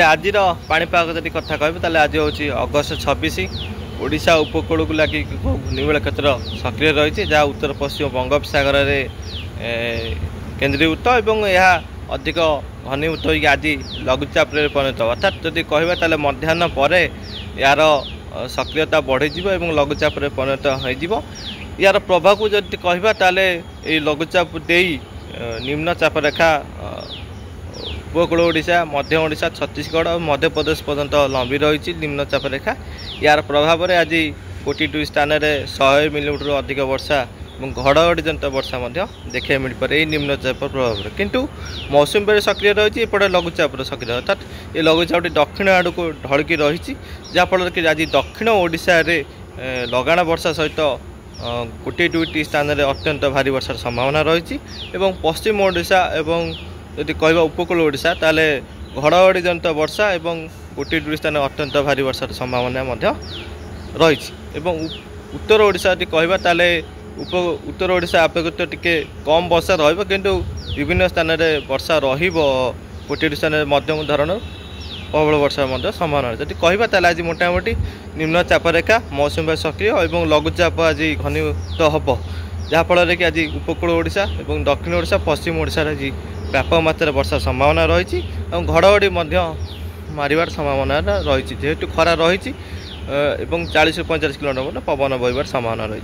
आज पाणीपाग जब कथा कह आज हूँ अगस्त 26 ओडिशा उपकूल को लगे घूर्णिबल क्षेत्र सक्रिय रही जहाँ उत्तर पश्चिम बंगोपसागर में केन्द्रीभूत और यह अधिक घनीभूत हो आज लघुचाप परिणत अर्थात जदि कह मध्याह्न पर यार सक्रियता बढ़ी लघुचाप परिणत हो यार प्रभाव को जब कह लघुचाप दे निम्न चाप रेखा उपकूल ओडिशा मध्य ओडिशा छत्तीसगढ़ और मध्य प्रदेश पर्यंत लंबी रही निम्न चाप रेखा यार प्रभाव में आज गोटी स्थान में 100 मिलीमीटर अधिक वर्षा और घड़घड़ी जनित वर्षा देखा मिल पारे निम्न चाप प्रभाव में किंतु मौसुमी बायु सक्रिय रही एपटे लघुचाप सक्रिय अर्थात ये लघुचाप दक्षिण आड़ को ढड़की रही जहाँफल कि आज दक्षिण ओडिशा रे लगाण वर्षा सहित गोटे दुईटी स्थान में अत्यंत भारी वर्षार संभावना रही पश्चिम ओडिशा एवं यदि कह उपकूल ओडिशा ताले घड़घड़ी जनित वर्षा और गोटे दुई स्थान अत्यंत भारी वर्षार संभावना रही उत्तर ओडिशा यदि कह ताले उत्तर ओडिशा अपेक्षा टिके कम वर्षा रु विभिन्न स्थान में वर्षा रोटे स्थान में मध्यम धरण प्रबल वर्षा संभावना जब कह आज मोटामोटी निम्न चाप रेखा मौसुमी बायु सक्रिय और लघुचाप आज घनीभूत हम जहाँफल कि आज उपकूल ओडिशा और दक्षिण ओडिशा पश्चिम ओडिशा आज व्यापक मात्रा वर्षा संभावना रही घड़घड़ी मारिबार संभावना रही जेहेतु खरा रही 40 ରୁ 45 किलोमीटर पवन बहबार संभावना रही।